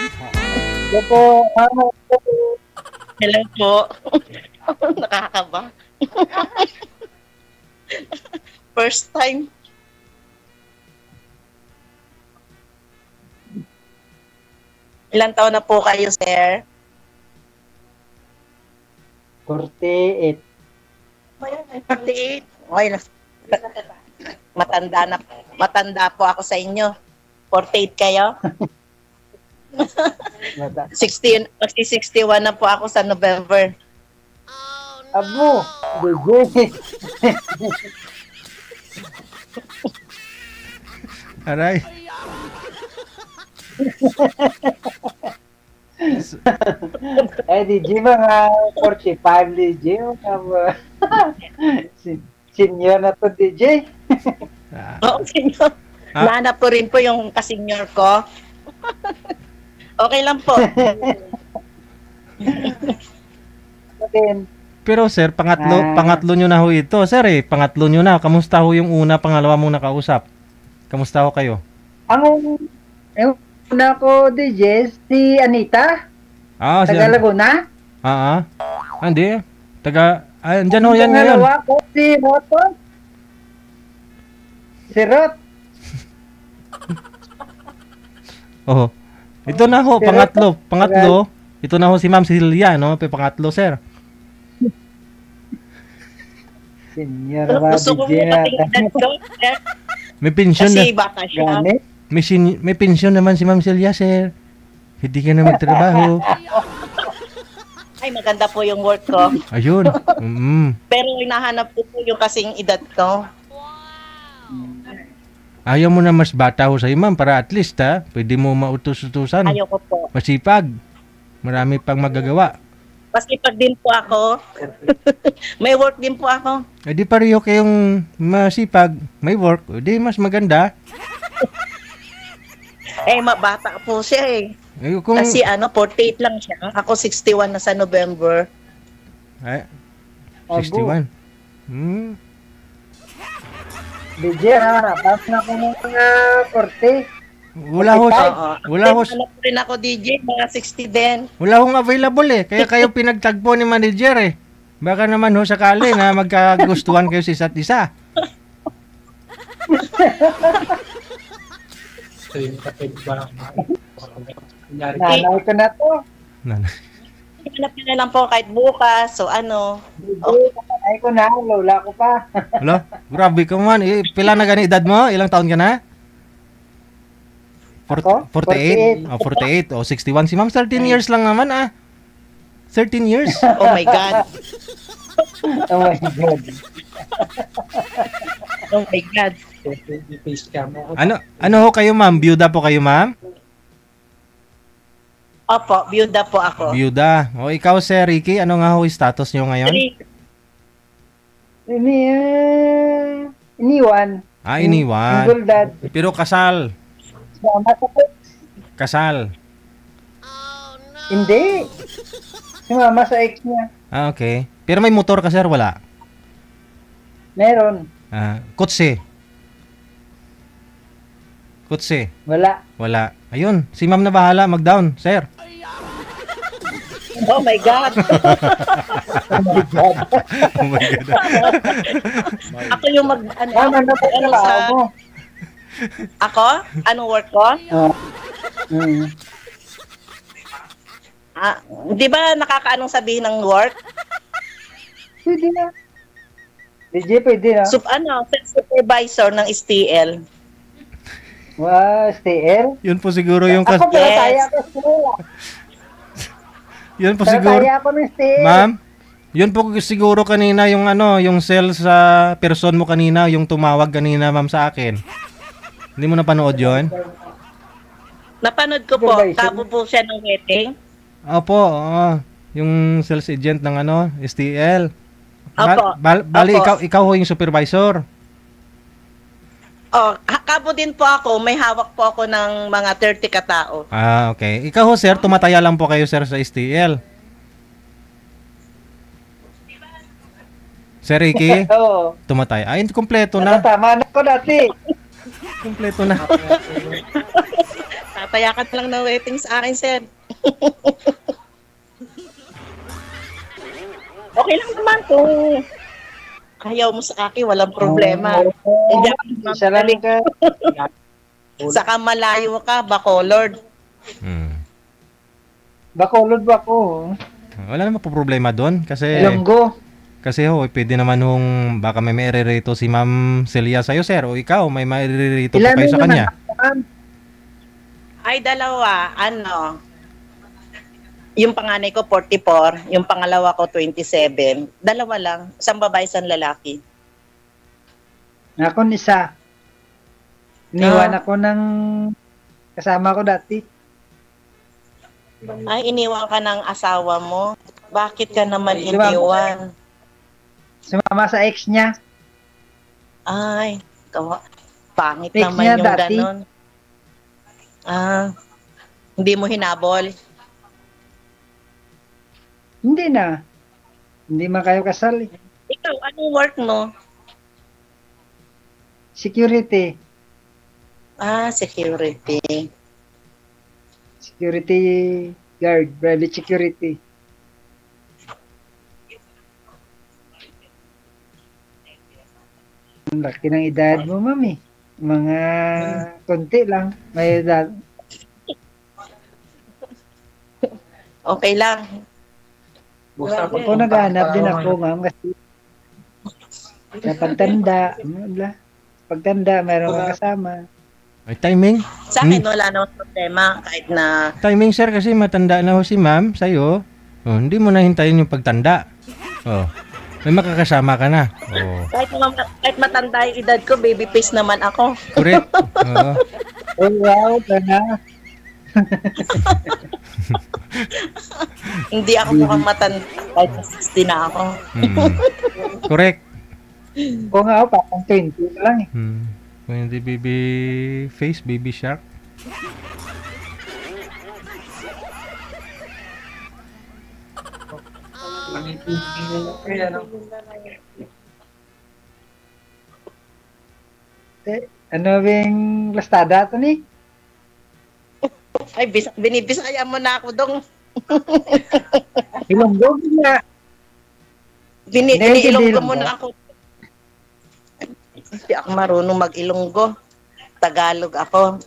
Hello po. Hello po. Hello po. Nakakaba. First time. Ilang taon na po kayo, sir? 48. 48. Okay na. Matanda po ako sa inyo. 48 kayo? 60, magsi-61 na po ako sa November. Abo, DJ. Aray. DJ mga 45 DJ. Senior na to DJ. Oo, senior. Nahanap ko rin po yung kasenyor ko. Okay lang po. Pero sir, pangatlo nyo na ho ito. Sir pangatlo nyo na. Kamusta ho yung una, pangalawa mong nakausap? Kamusta ho kayo? Ang una ko DJ, si Anita. Taga Laguna. Hindi. Andyan ho yan ngayon. Pangalawa ko si Roto. Si Rot. Oh. Ito na ho, pangatlo. Ito na ho si Ma'am Celia, no? Pangatlo, sir. Senior ba, Gusto ko DJ mo na. sir. May pensyon na. Kasi bata siya. May pensyon naman si Ma'am Celia, sir. Hindi ka na magtrabaho. Ay, maganda po yung work ko. Ayun. Pero hinahanap ko po yung kasing edad ko. Ayaw mo na mas bata ho sa'yo, ma'am, para at least, pwede mo mautos-utusan. Ayoko po. Masipag. Marami pang magagawa. Masipag din po ako. May work din po ako. Eh di pareho kayong masipag, may work, di mas maganda. Mabata po siya eh. Kung... Kasi 48 lang siya. Ako 61 na sa November. 61. DJ na, tapos na ko mga 40. Wala ho rin ako DJ, mga 60 din. Wala hong available kaya kayo pinagtagpo ni manager Baka naman ho sakali na magkagustuhan kayo sa isa't isa. Nanay ko na to. Hanap na lang po kahit bukas. So Nanay ko na, lola ko pa. Hello? Grabe ka man. Pila na gani edad mo? Ilang taon ka na? 48? 48. 61. Si ma'am, 13 years lang naman 13 years. Oh my God. Oh my God. Oh my God. Ano ho kayo, ma'am? Byuda po kayo, ma'am? Opo, byuda po ako. Byuda. O ikaw, Sir Ricky, ano nga ho status nyo ngayon? Iniwan. Iniwan. Single dad. Pero kasal. Kasal. Hindi. Si mama sa ex niya. Okay. Pero may motor ka, sir? Wala? Meron. Kutsi? Kutsi? Wala. Wala. Ayun. Si ma'am na bahala. Mag-down, sir. Oh my God. Oh my God. Oh my God. Ako yung Ako? Anong work ko? Di ba nakakaanong sabihin ng work? Pwede na. DJ, pwede na. Supervisor ng STL. Wow, STL? Yun po siguro yung... Ako pala kaya ko STL. Yun po siguro... Kaya ako ng STL. Ma'am, yun po siguro kanina yung yung sales sa person mo kanina, yung tumawag kanina, ma'am, sa akin. Hindi mo napanood yun? Napanood ko po. Tabo po siya ng wedding. Opo, yung sales agent ng STL. Opo. Bali, ikaw ho yung supervisor. Kabo din po ako. May hawak po ako ng mga 30 katao. Okay. Ikaw ho, sir, tumataya lang po kayo, sir, sa STL. Sir Ricky? Oo. Tumataya. Ay, kompleto na. Tama na ko dati. Kompleto na. Patayakan lang na waiting sa akin, sir. Okay lang naman kung ayaw mo sa akin, walang problema. Hindi ako Isa lang mamalit. ka. Saka malayo ka, Bacolod. Bacolod ba ko? Wala naman po problema doon kasi Ilonggo. pwede naman hong baka may mairerito si Ma'am Celia sa'yo, sir, o ikaw may mairerito po Ilan kayo sa naman kanya. ako, ma'am? Ay, dalawa. Yung panganay ko 44, yung pangalawa ko 27. Dalawa lang, isang babae, isang lalaki. Ako isa. Iniwan ako ng kasama ko dati. Ay, iniwan ka ng asawa mo. Bakit ka naman Sumama. iniwan? Sumama sa ex niya. Ay, pangit Ex naman niya yung dati. ganon. Hindi mo hinabol. Hindi na. Hindi man kayo kasal. Ikaw, anong work mo? Security. Security. Security guard. Private security. Ang laki ng edad mo, mami. Mga konti lang. May edad. Okay lang. Ako naghahanap din ako, ma'am. Kasi sa pagtanda, pagtanda, mayroon kang kasama. Ay, timing. Sa akin, wala namang problema. Kahit na Timing, sir, kasi matanda na ho si Ma'am sa'yo. Oh, hindi mo na hintayin yung pagtanda. Oh, may makakasama ka na. Oh, kahit matanda yung edad ko, baby face naman ako. correct. Oo. Oh, wow, na. Hindi ako mukhang matanda. Kahit 60 na ako. Correct. Oo nga, parang 20 lang eh. Kung hindi baby face, baby shark. Ano bing lastada ito ni? Ay, binibisaya mo na ako dong. Ilonggo niya. Iniilonggo mo na ako. Hindi ako marunong mag-Ilonggo. Tagalog ako.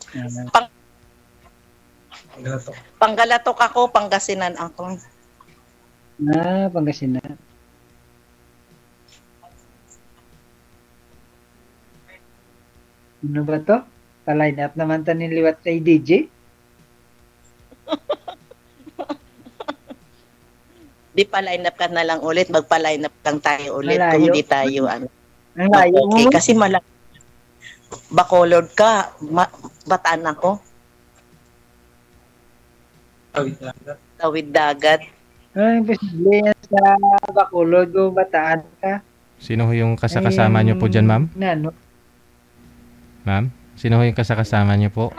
Panggalatok ako, Pangasinan ako. Pangasinan. Ano ba to? Pa-line up naman tanin liwat kay DJ? Di pa line up ka na lang ulit, magpa-line up lang tayo ulit Malayo. kung hindi tayo Ang layo mo. okay. Kasi Bacolod ka, Bataan ako. Tawid dagat. Ay, posible yan sa Bacolod o Bataan ka. Sino ho yung kasakasama niyo po dyan, ma'am? Ano? Ma'am? Sino ho yung kasakasama niyo po?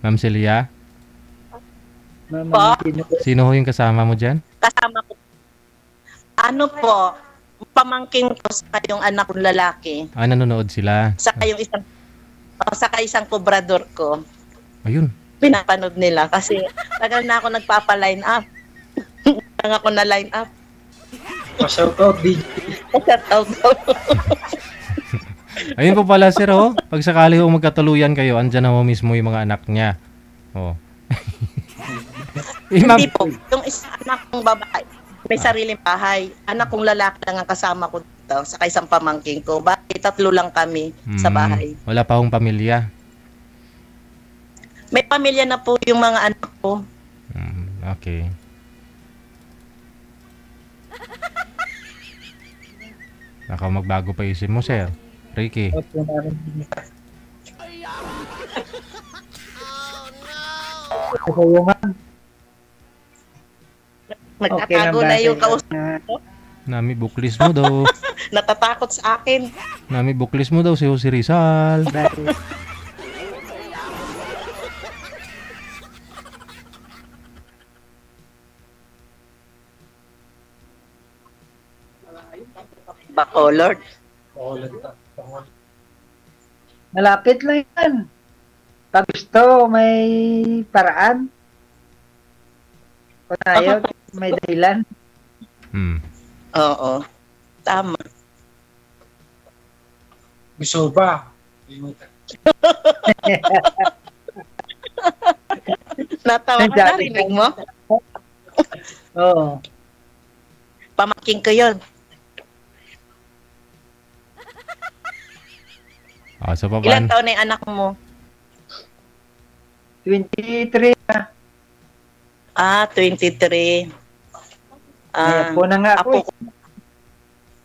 Ma'am Celia? Mama, Sino ho yung kasama mo dyan? Kasama ko. Ano po, pamangkin ko sa yung anak kong lalaki. Nanonood sila. Saka isang kubrador ko. Ayun. Pinapanood nila kasi tagal na ako nagpapa-line up. Lang ako na line up. shoutout DJ. Shoutout. Ayun po pala, sir, oh. Pag sakali ho magkatuluyan kayo, andyan na ho mismo yung mga anak niya. Oh. Hindi po. Yung isang anak kong babae, may sariling bahay. Anak kong lalaki lang ang kasama ko dito, saka isang pamangkin ko. Bakit 3 lang kami sa bahay. Wala pa hong pamilya. May pamilya na po yung mga anak ko. Okay. Baka magbago pa isip mo, sir. Ricky. Nagtatago na yung kausap ko. Nami buklis mo daw. Natatakot sa akin. Nami buklis mo daw si Jose Rizal. Bacolod. Malapit lang yan. Pag gusto, may paraan. Kung ayaw, may dahilan. Oo. Tama. Gusto ba? Natawa ka, narinig mo? Oo. Pamangking ko yun. So, Ilan taon na yung anak mo? 23 na. 23. May apo na nga ako. Apo.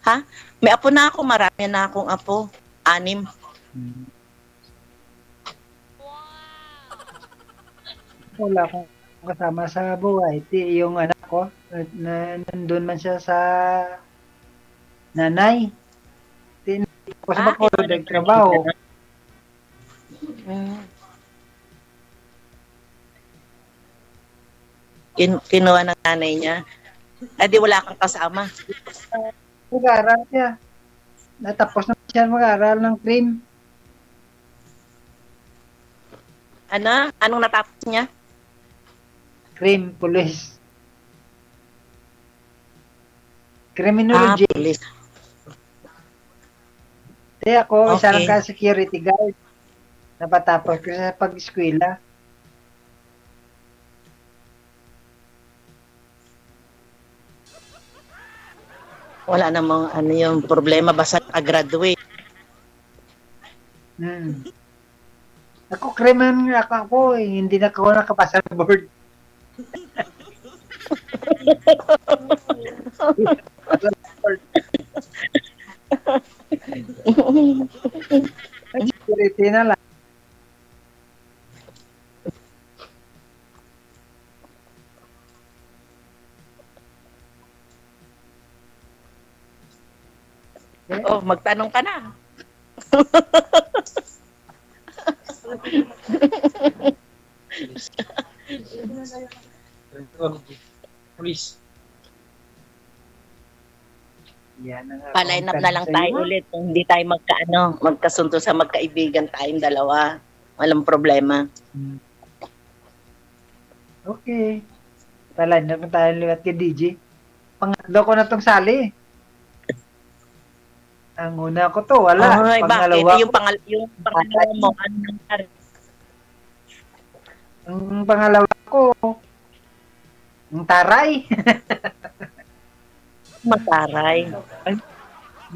Ha? May apo na ako. Marami na akong apo. 6. Wala akong kasama sa buhay. Yung anak ko, nandun man siya sa nanay. Hindi ko sa Bacolod, nagtrabaho. Kinuha ng nanay niya. Di wala kang kasama. Mag-aaral siya. Natapos na siya mag-aaral ng cream. Anong natapos niya? Cream, police. Criminology. Police. Ako, isa Okay. lang ka security guard. Napatapos ko sa pag-eskwela. Wala namang yung problema. Basta nakagraduate. Ako, krimen ako eh. Hindi na ako nakapasa ng board. Security na lang. Magtanong ka na. Please. Yan ang Pa-line up na lang tayo ulit. Kung hindi tayo magkasundo sa magkaibigan tayong dalawa. Walang problema. Okay. Pa-line up na tayo liwat kay DJ. Pangatlo ko na tong sali. Ang una ko to, wala. Ay, Pangalawa bakit? Yung pangalawa mo, ano nangyari? Ang pangalawa ko, ang taray. Mataray.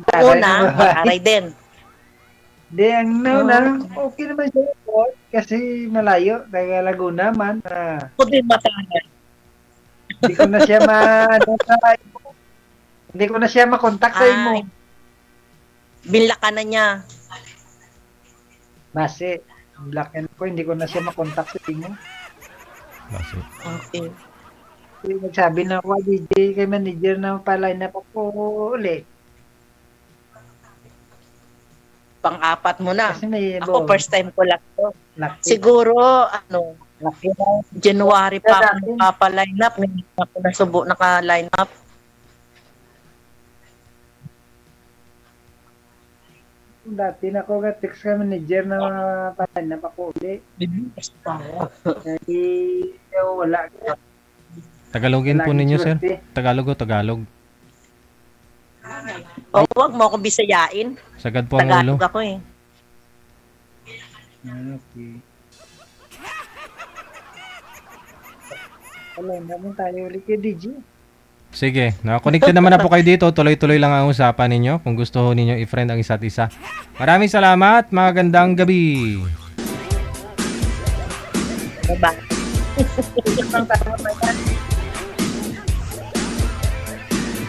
Taray Una, na babae. mataray din. Hindi, ang nauna, okay naman siya. Kasi malayo, taga Laguna man. Ako din mataray. Hindi ko na siya hindi ko na siya makontak sa imo. Binlaka na niya. Base, blacken ko, hindi ko na siya makontak sa imo. Okay. Nagsabi na ako, DJ, kay manager na pa-line up ako uli. Pang-apat mo na. Kasi may Ako first time ko lang to. Lucky. Siguro, Lucky. January pa ako nakapa-line up. Ngayon ako nasubo naka-line up. Dati na ako text ka manager na pa-line up ako uli. Wala. Tagalogin po ninyo, sir. Tagalog o Tagalog? Huwag mo akong bisayain. Sagad po ang ulo. Tagalog ako eh. Okay. Wala naman tayo ulit kay DJ. Sige, nakakonekte naman na po kayo dito. Tuloy-tuloy lang ang usapan ninyo kung gusto ho ninyo i-friend ang isa't isa. Maraming salamat. Magandang gabi. Bye-bye.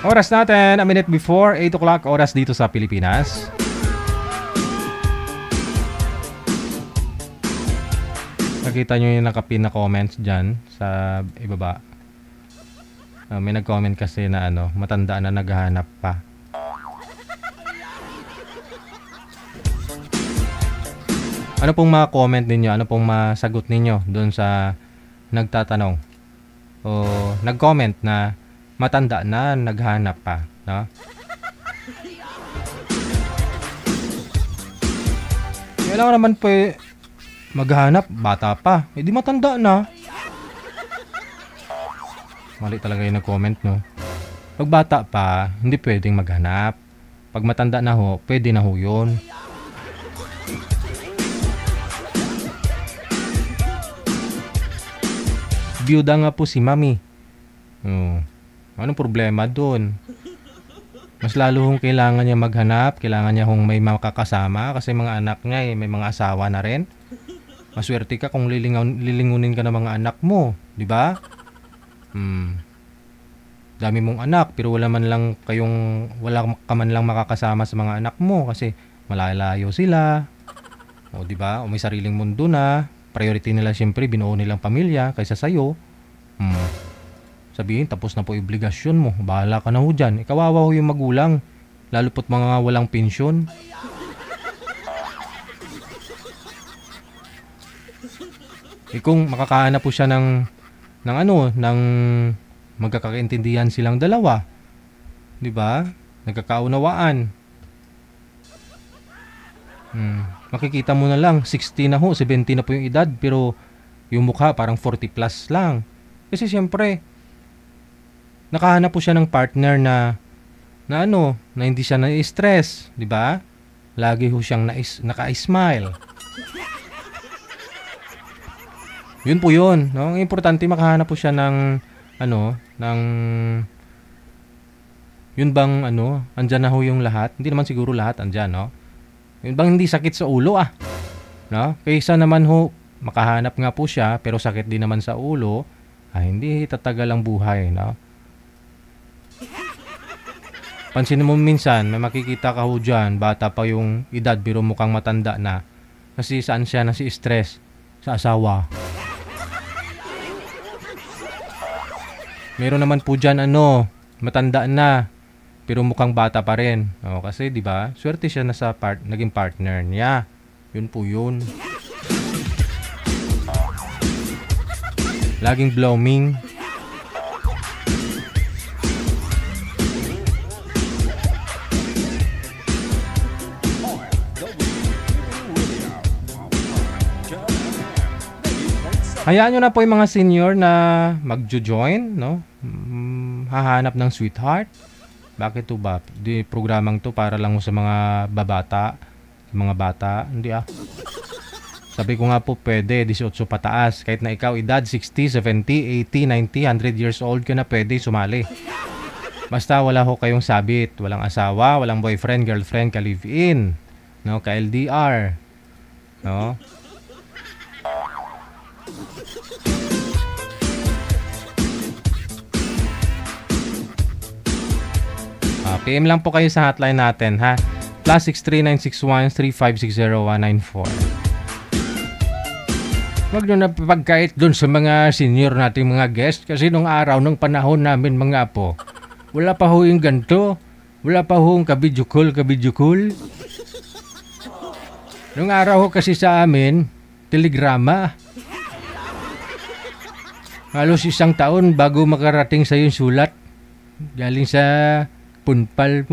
Oras natin, a minute before 8 o'clock oras dito sa Pilipinas. Nakita nyo yung nakapin na comments dyan sa ibaba. May nag-comment kasi na matanda na naghahanap pa. Ano pong mga comment ninyo? Ano pong masagot ninyo doon sa nagtatanong? O nag-comment na matanda na naghahanap pa, no? Kailangan naman po maghanap, bata pa. Eh di matanda na. Mali talaga yung nag-comment, no? Pag bata pa, hindi pwedeng maghanap. Pag matanda na ho, pwede na ho yun. Biyuda nga po si Mami. Oh. Anong problema doon? Mas lalo hong kailangan niya maghanap, kailangan niya hong may makakasama kasi mga anak niya may mga asawa na rin. Maswerte ka kung lilingunin ka ng mga anak mo, di ba? Dami mong anak pero wala ka man lang makakasama sa mga anak mo kasi malalayo sila. O di ba? O may sariling mundo na. Priority nila siyempre binuo nilang pamilya kaysa sayo. Sabihin tapos na po obligasyon mo. Bahala ka na ho dyan. Kawawa ho yung magulang. Lalo po't mga walang pensyon. Kung makakahanap po siya ng magkakaintindihan silang dalawa. 'Di ba? Nagkakaunawaan. Makikita mo na lang 60 na ho, 70 na po yung edad pero yung mukha parang 40 plus lang. Kasi siyempre nakahanap po siya ng partner na hindi siya na-stress, 'di ba? Lagi ho siyang naka-smile. Yun po yun, no? Ang importante makahanap po siya ng yun bang andyan na ho yung lahat. Hindi naman siguro lahat andyan, no? Yun bang hindi sakit sa ulo no? Kaysa naman ho makahanap nga po siya pero sakit din naman sa ulo, hindi tatagal ang buhay, no? Pansin mo minsan may makikita ka ho dyan, bata pa yung edad pero mukhang matanda na. Kasi saan siya nasi-stress? Sa asawa. Meron naman po dyan matanda na pero mukhang bata pa rin. Kasi 'di ba? Swerte siya na sa naging partner niya. Yun po yun. Laging blooming. Hayaan nyo na po yung mga senior na magjo-join, no? Hahanap ng sweetheart. Bakit to ba? Di programang to para lang sa mga babata. Sa mga bata. Hindi Sabi ko nga po pwede, 18 pataas. Kahit na ikaw edad 60, 70, 80, 90, 100 years old ka na pwede sumali. Basta wala ho kayong sabit. Walang asawa, walang boyfriend, girlfriend, ka-live-in. No? Ka-LDR. No? PM lang po kayo sa hotline natin, ha? +6396135609194. Huwag nyo na pagkait dun sa mga senior nating mga guest kasi nung araw, nung panahon namin mga apo, wala pa ho yung ganito. Wala pa ho yung kabidyo call. Nung araw ho kasi sa amin, telegrama. Halos 1 taon bago makarating sa yung sulat. Galing sa pinpal.